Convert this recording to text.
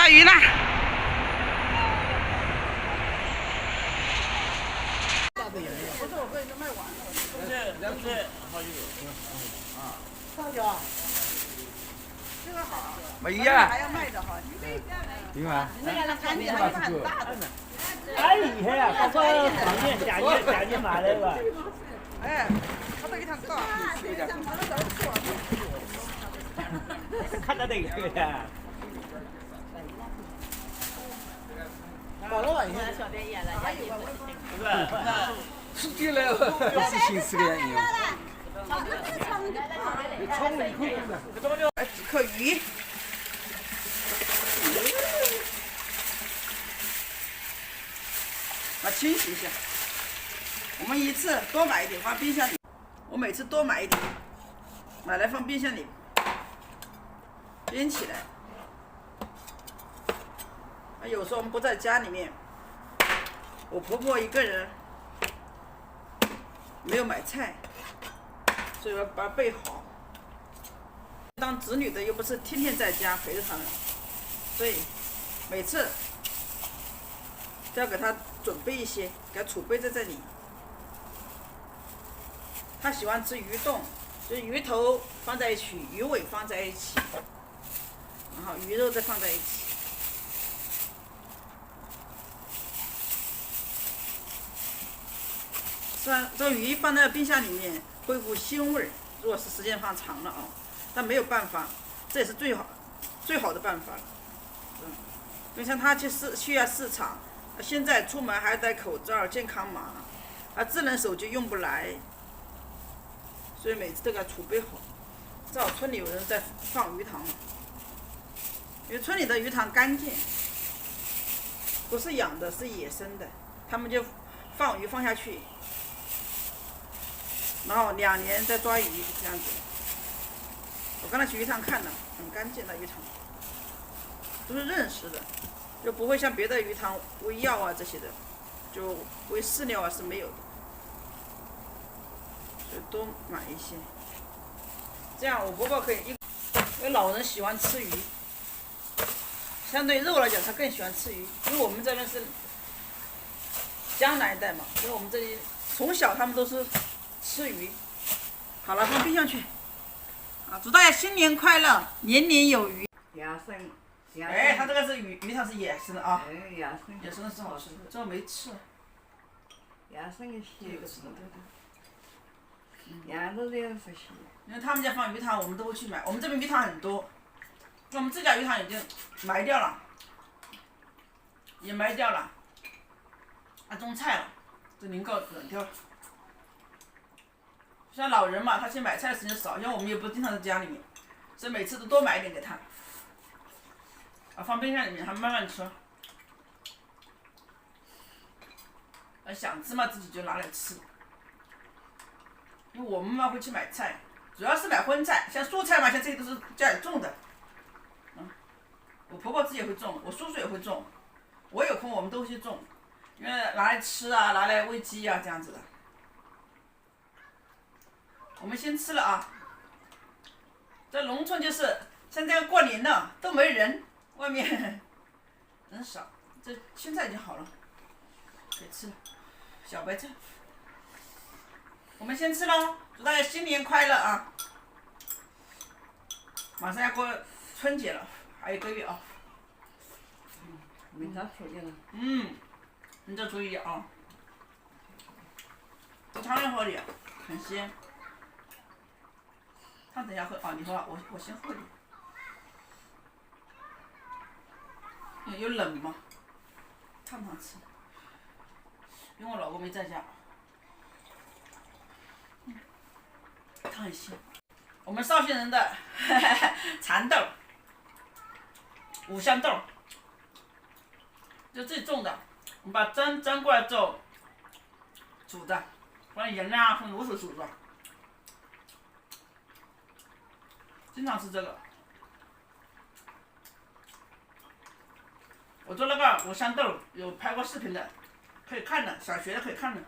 鱼呢？不是，我可以卖完了。不是，好几个。上去啊。这个好。没呀。还要卖的哈。对吗？那个干净，还是很大的呢。太厉害了，他说旁边假年买的吧？哎，他这一趟大。看到那个呀。搞了晚一小便也了，也有不是，出去了，是心思的样子。哎，几颗鱼。把清洗一下。我们一次多买一点放冰箱里。我每次多买一点，买来放冰箱里，冰起来。有时候我们不在家里面，我婆婆一个人没有买菜，所以要把它备好。当子女的又不是天天在家陪着他们，所以每次都要给他准备一些，给他储备在这里。他喜欢吃鱼冻，就鱼头放在一起，鱼尾放在一起，然后鱼肉再放在一起。虽然这鱼放在冰箱里面恢复腥味儿，如果是时间放长了啊，但没有办法，这也是最好的办法了。就像他去下市场，现在出门还戴口罩、健康码，智能手机用不来，所以每次都给他储备好。正好村里有人在放鱼塘嘛，因为村里的鱼塘干净，不是养的，是野生的，他们就放鱼放下去。然后2年再抓鱼这样子。我刚才去鱼塘看了，很干净的鱼塘，都是认识的，就不会像别的鱼塘喂药啊这些的，就喂饲料啊是没有的，所以多买一些。这样我婆婆可以因为老人喜欢吃鱼，相对肉来讲，他更喜欢吃鱼，因为我们这边是江南一带嘛，所以我们这里从小他们都是吃鱼。好了，放冰箱去。祝大家新年快乐，年年有余。野生。哎，它这个是鱼塘是野生的啊。哎，野生。野生的是好吃的，这我没吃。野生的这个吃的，对。养着这个是行。因为他们家放鱼塘，我们都会去买。我们这边鱼塘很多，我们这家鱼塘已经埋掉了，也埋掉了，种菜了，这零个冷掉了。像老人嘛，他去买菜的时间少，因为我们也不经常在家里面，所以每次都多买一点给他。放冰箱里面，他慢慢吃。想吃嘛，自己就拿来吃。因为我们嘛会去买菜，主要是买荤菜，像蔬菜嘛，像这些都是家里种的。我婆婆自己也会种，我叔叔也会种，我有空我们都会去种，因为拿来吃啊，拿来喂鸡啊这样子的。我们先吃了啊。在农村就是像这样过年了都没人，外面人少，这青菜已经好了，可以吃了。小白菜，我们先吃喽，祝大家新年快乐啊！马上要过春节了，还有1个月啊。明天出去了。明天初一啊。这汤要喝的，很鲜。汤等一下喝啊，你喝啊，我先喝点。有冷嘛，烫烫吃。因为我老公没在家。汤很鲜。我们绍兴人的蚕豆、五香豆，就自己种的。我们把蒸过来之后煮的，放盐啊，放卤水煮的。经常吃这个。我做那个五香豆有拍过视频的，可以看的，小学的可以看的。